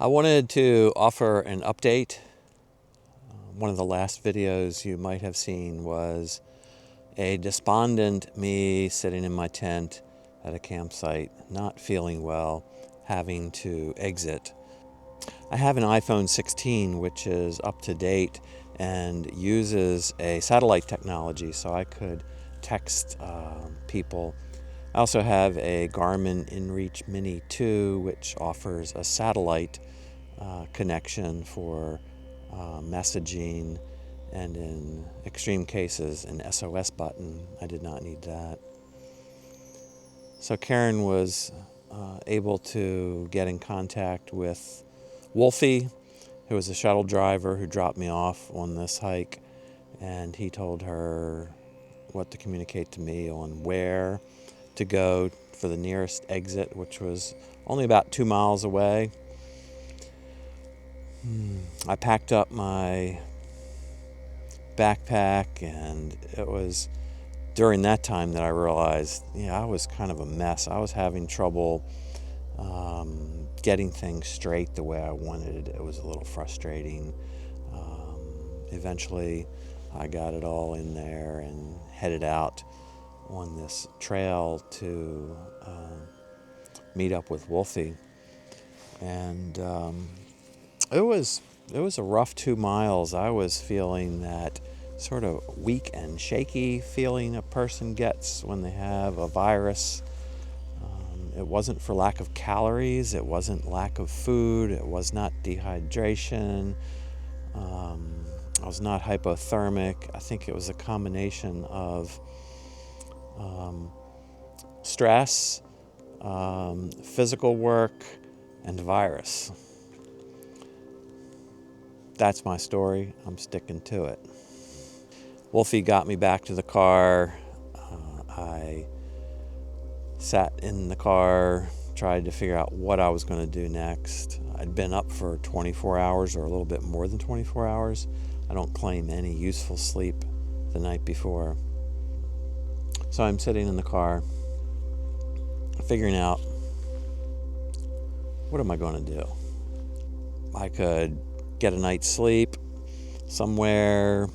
I wanted to offer an update. One of the last videos you might have seen was a despondent me sitting in my tent at a campsite, not feeling well, having to exit. I have an iPhone 16 which is up to date and uses a satellite technology, so I could text people. I also have a Garmin InReach Mini 2 which offers a satellite connection for messaging, and in extreme cases an SOS button. I did not need that. So Karen was able to get in contact with Wolfie, who was a shuttle driver who dropped me off on this hike, and he told her what to communicate to me on where to go for the nearest exit, which was only about 2 miles away. I packed up my backpack, and it was during that time that I realized, I was kind of a mess. I was having trouble getting things straight the way I wanted. It was a little frustrating. Eventually, I got it all in there and headed out on this trail to meet up with Wolfie. And it was a rough 2 miles. I was feeling that sort of weak and shaky feeling a person gets when they have a virus. It wasn't for lack of calories. It wasn't lack of food. It was not dehydration. I was not hypothermic. I think it was a combination of stress, physical work, and virus. That's my story. I'm sticking to it. Wolfie got me back to the car. I sat in the car, tried to figure out what I was going to do next. I'd been up for 24 hours or a little bit more than 24 hours. I don't claim any useful sleep the night before. So I'm sitting in the car, figuring out, what am I going to do? I could get a night's sleep somewhere,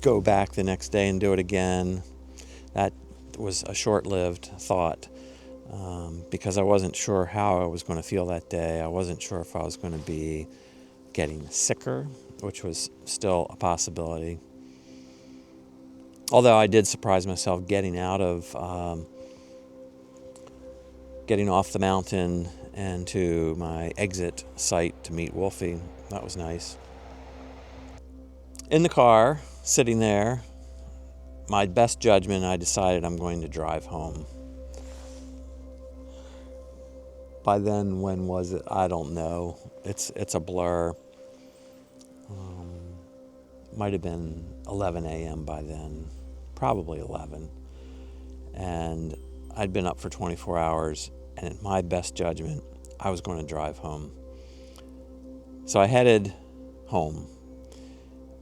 go back the next day and do it again. That was a short-lived thought because I wasn't sure how I was going to feel that day. I wasn't sure if I was going to be getting sicker, which was still a possibility. Although I did surprise myself getting off the mountain and to my exit site to meet Wolfie. That was nice. In the car, sitting there, my best judgment, I decided I'm going to drive home. By then, when was it? I don't know. It's a blur. Might have been 11 a.m. by then, probably 11. And I'd been up for 24 hours, and in my best judgment, I was going to drive home. So I headed home.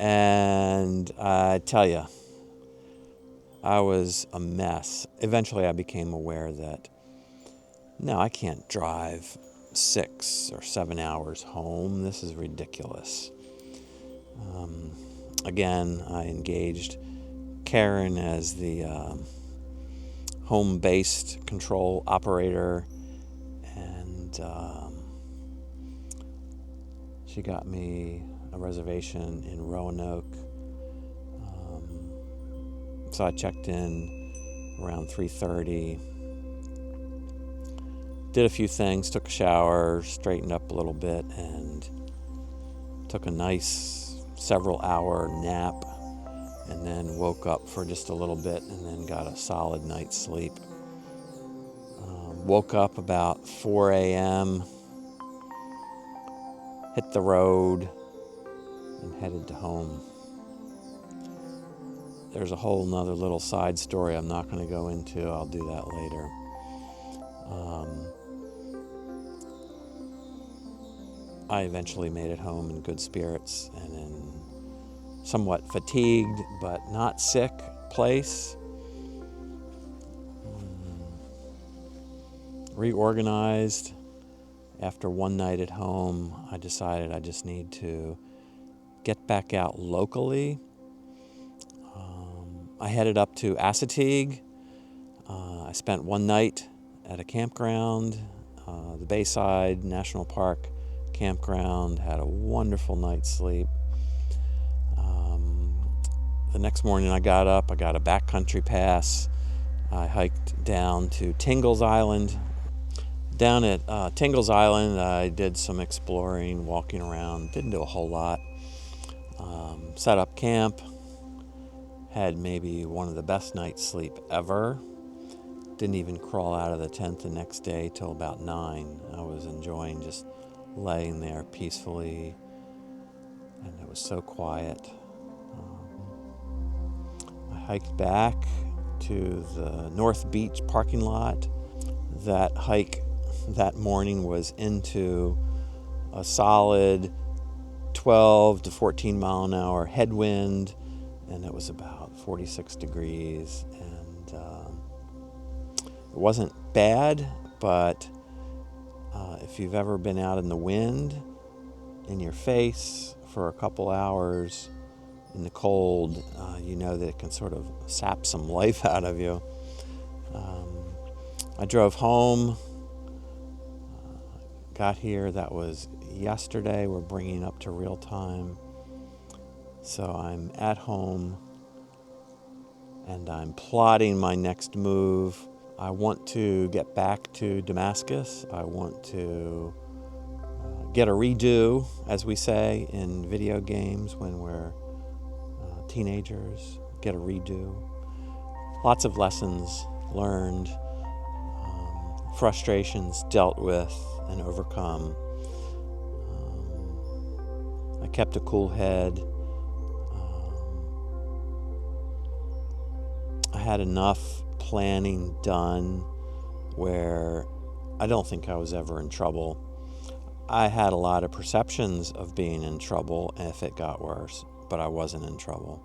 And I tell you, I was a mess. Eventually I became aware that, no, I can't drive 6 or 7 hours home. This is ridiculous. Again, I engaged Karen as the home-based control operator, and she got me a reservation in Roanoke. So I checked in around 3:30, did a few things, took a shower, straightened up a little bit, and took a nice several-hour nap, and then woke up for just a little bit and then got a solid night's sleep. Woke up about 4 a.m., hit the road, and headed to home. There's a whole nother little side story I'm not going to go into. I'll do that later. I eventually made it home in good spirits and in somewhat fatigued but not sick place. Reorganized After one night at home, I decided I just need to get back out locally. I headed up to Assateague. I spent one night at a campground, the Bayside National Park campground, had a wonderful night's sleep. The next morning I got up, I got a backcountry pass. I hiked down to Tingles Island. Down at Tingles Island, I did some exploring, walking around, didn't do a whole lot. Set up camp, had maybe one of the best night's sleep ever. Didn't even crawl out of the tent the next day till about 9. I was enjoying just laying there peacefully, and it was so quiet. I hiked back to the North Beach parking lot. That hike that morning was into a solid 12 to 14 mile an hour headwind, and it was about 46 degrees, and it wasn't bad, but if you've ever been out in the wind in your face for a couple hours in the cold, you know that it can sort of sap some life out of you. I drove home, got here, that was yesterday. We're bringing up to real time. So I'm at home and I'm plotting my next move. I want to get back to Damascus. I want to get a redo, as we say in video games when we're teenagers, get a redo. Lots of lessons learned, frustrations dealt with and overcome. I kept a cool head. I had enough planning done where I don't think I was ever in trouble. I had a lot of perceptions of being in trouble if it got worse, but I wasn't in trouble.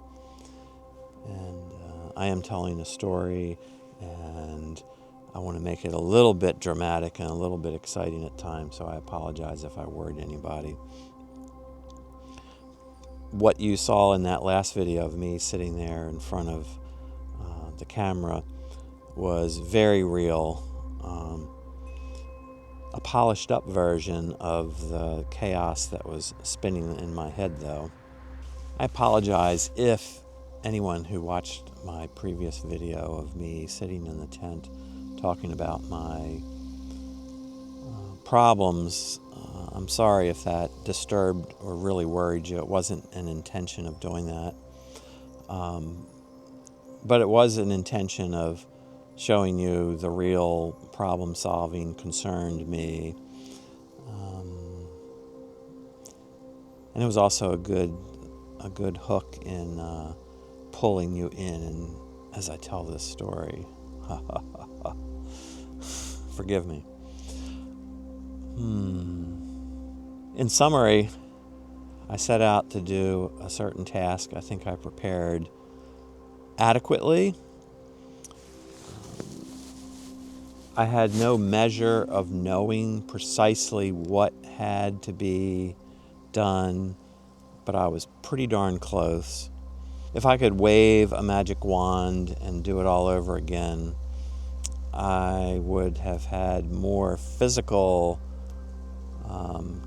And I am telling a story, and I want to make it a little bit dramatic and a little bit exciting at times, so I apologize if I worried anybody. What you saw in that last video of me sitting there in front of the camera was very real. A polished up version of the chaos that was spinning in my head, though. I apologize if anyone who watched my previous video of me sitting in the tent talking about my problems, I'm sorry if that disturbed or really worried you. It wasn't an intention of doing that. But it was an intention of showing you the real problem-solving concerned me. And it was also a good hook in pulling you in and as I tell this story. Forgive me. In summary, I set out to do a certain task. I think I prepared adequately. I had no measure of knowing precisely what had to be done, but I was pretty darn close. If I could wave a magic wand and do it all over again, I would have had more physical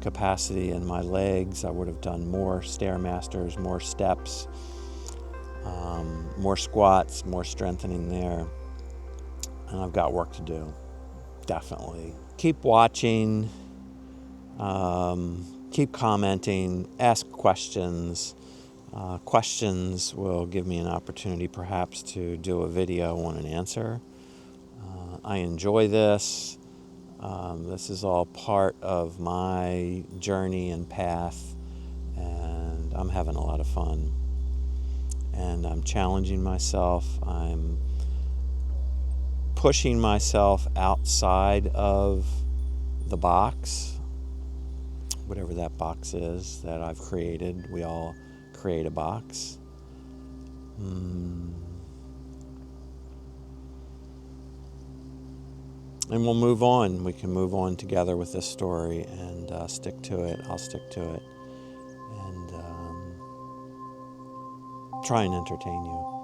capacity in my legs. I would have done more Stairmasters, more steps, more squats, more strengthening there. And I've got work to do, definitely. Keep watching, keep commenting, ask questions. Questions will give me an opportunity perhaps to do a video on an answer. I enjoy this. This is all part of my journey and path, and I'm having a lot of fun. And I'm challenging myself. I'm pushing myself outside of the box, whatever that box is that I've created. We all create a box. And we'll move on. We can move on together with this story and stick to it. I'll stick to it. And try and entertain you.